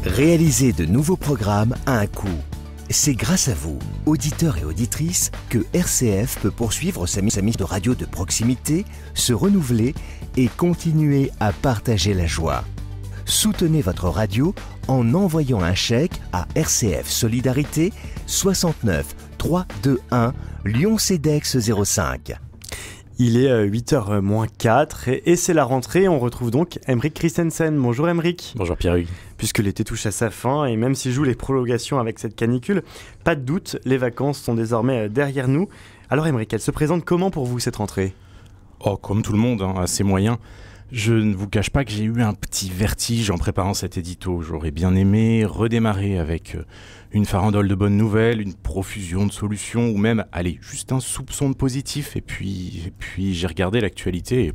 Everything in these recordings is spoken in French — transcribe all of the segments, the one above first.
Réaliser de nouveaux programmes a un coût. C'est grâce à vous, auditeurs et auditrices, que RCF peut poursuivre sa mission de radio de proximité, se renouveler et continuer à partager la joie. Soutenez votre radio en envoyant un chèque à RCF Solidarité 69 321 Lyon-Cedex 05. Il est 8h moins 4 et c'est la rentrée. On retrouve donc Aymeric Christensen. Bonjour Aymeric. Bonjour Pierre-Hugues. Puisque l'été touche à sa fin et même s'il joue les prolongations avec cette canicule, pas de doute, les vacances sont désormais derrière nous. Alors Aymeric, elle se présente comment pour vous cette rentrée ? Oh, comme tout le monde, assez moyen. Je ne vous cache pas que j'ai eu un petit vertige en préparant cet édito. J'aurais bien aimé redémarrer avec une farandole de bonnes nouvelles, une profusion de solutions ou même, allez, juste un soupçon de positif. Et puis j'ai regardé l'actualité et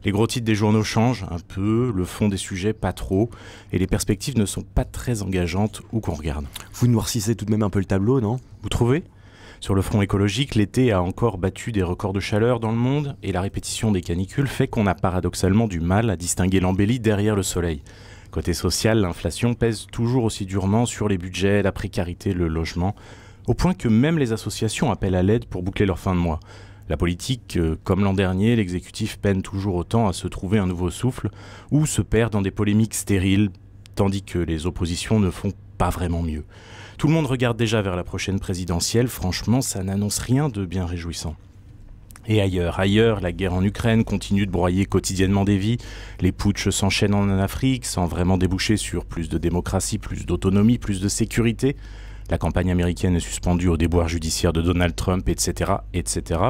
les gros titres des journaux changent un peu, le fond des sujets pas trop et les perspectives ne sont pas très engageantes où qu'on regarde. Vous noircissez tout de même un peu le tableau, non ? Vous trouvez ? Sur le front écologique, l'été a encore battu des records de chaleur dans le monde et la répétition des canicules fait qu'on a paradoxalement du mal à distinguer l'embellie derrière le soleil. Côté social, l'inflation pèse toujours aussi durement sur les budgets, la précarité, le logement, au point que même les associations appellent à l'aide pour boucler leur fin de mois. La politique, comme l'an dernier, l'exécutif peine toujours autant à se trouver un nouveau souffle ou se perd dans des polémiques stériles, tandis que les oppositions ne font pas vraiment mieux. Tout le monde regarde déjà vers la prochaine présidentielle, franchement ça n'annonce rien de bien réjouissant. Et ailleurs, la guerre en Ukraine continue de broyer quotidiennement des vies, les putschs s'enchaînent en Afrique sans vraiment déboucher sur plus de démocratie, plus d'autonomie, plus de sécurité. La campagne américaine est suspendue au déboire judiciaire de Donald Trump, etc.,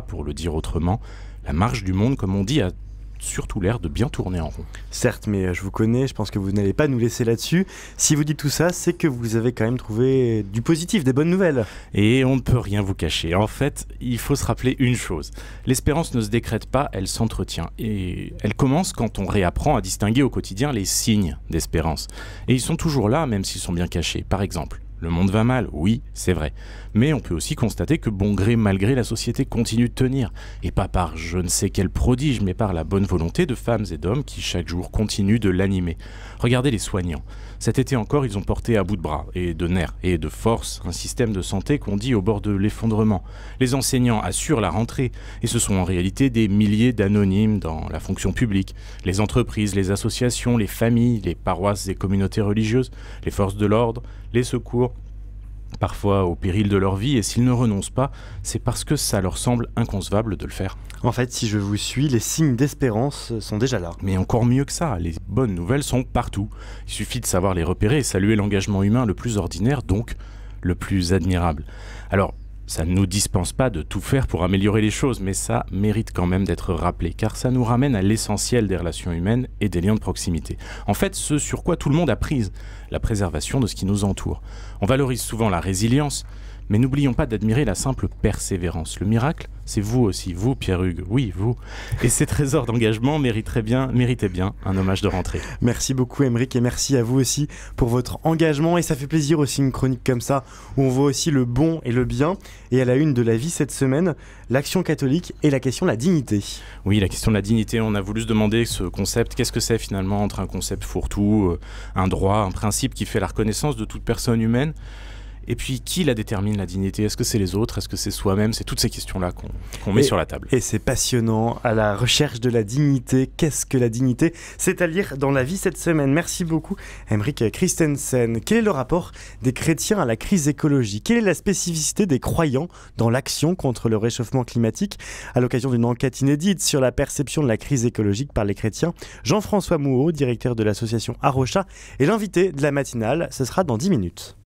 pour le dire autrement. La marche du monde, comme on dit, a surtout l'air de bien tourner en rond. Certes, mais je vous connais, je pense que vous n'allez pas nous laisser là-dessus. Si vous dites tout ça, c'est que vous avez quand même trouvé du positif, des bonnes nouvelles. Et on ne peut rien vous cacher. En fait, il faut se rappeler une chose. L'espérance ne se décrète pas, elle s'entretient. Et elle commence quand on réapprend à distinguer au quotidien les signes d'espérance. Et ils sont toujours là, même s'ils sont bien cachés. Par exemple, le monde va mal, oui, c'est vrai. Mais on peut aussi constater que bon gré mal gré, la société continue de tenir. Et pas par je ne sais quel prodige, mais par la bonne volonté de femmes et d'hommes qui chaque jour continuent de l'animer. Regardez les soignants. Cet été encore, ils ont porté à bout de bras, et de nerfs, et de force, un système de santé qu'on dit au bord de l'effondrement. Les enseignants assurent la rentrée, et ce sont en réalité des milliers d'anonymes dans la fonction publique. Les entreprises, les associations, les familles, les paroisses et communautés religieuses, les forces de l'ordre, les secours, parfois au péril de leur vie, et s'ils ne renoncent pas, c'est parce que ça leur semble inconcevable de le faire. En fait, si je vous suis, les signes d'espérance sont déjà là. Mais encore mieux que ça, les bonnes nouvelles sont partout. Il suffit de savoir les repérer et saluer l'engagement humain le plus ordinaire, donc le plus admirable. Alors, ça ne nous dispense pas de tout faire pour améliorer les choses, mais ça mérite quand même d'être rappelé, car ça nous ramène à l'essentiel des relations humaines et des liens de proximité. En fait, ce sur quoi tout le monde a prise, la préservation de ce qui nous entoure. On valorise souvent la résilience, mais n'oublions pas d'admirer la simple persévérance. Le miracle, c'est vous aussi, vous Pierre-Hugues, oui, vous. Et ces trésors d'engagement méritaient bien un hommage de rentrée. Merci beaucoup Aymeric et merci à vous aussi pour votre engagement. Et ça fait plaisir aussi une chronique comme ça, où on voit aussi le bon et le bien. Et à la une de La Vie cette semaine, l'Action catholique et la question de la dignité. Oui, la question de la dignité, on a voulu se demander ce concept, qu'est-ce que c'est finalement entre un concept fourre-tout, un droit, un principe qui fait la reconnaissance de toute personne humaine. Et puis, qui la détermine, la dignité ? Est-ce que c'est les autres ? Est-ce que c'est soi-même ? C'est toutes ces questions-là qu'on met sur la table. Et c'est passionnant, à la recherche de la dignité. Qu'est-ce que la dignité ? C'est à lire dans La Vie cette semaine. Merci beaucoup, Aymeric Christensen. Quel est le rapport des chrétiens à la crise écologique ? Quelle est la spécificité des croyants dans l'action contre le réchauffement climatique ? À l'occasion d'une enquête inédite sur la perception de la crise écologique par les chrétiens, Jean-François Mouot, directeur de l'association Arocha, est l'invité de la matinale. Ce sera dans 10 minutes.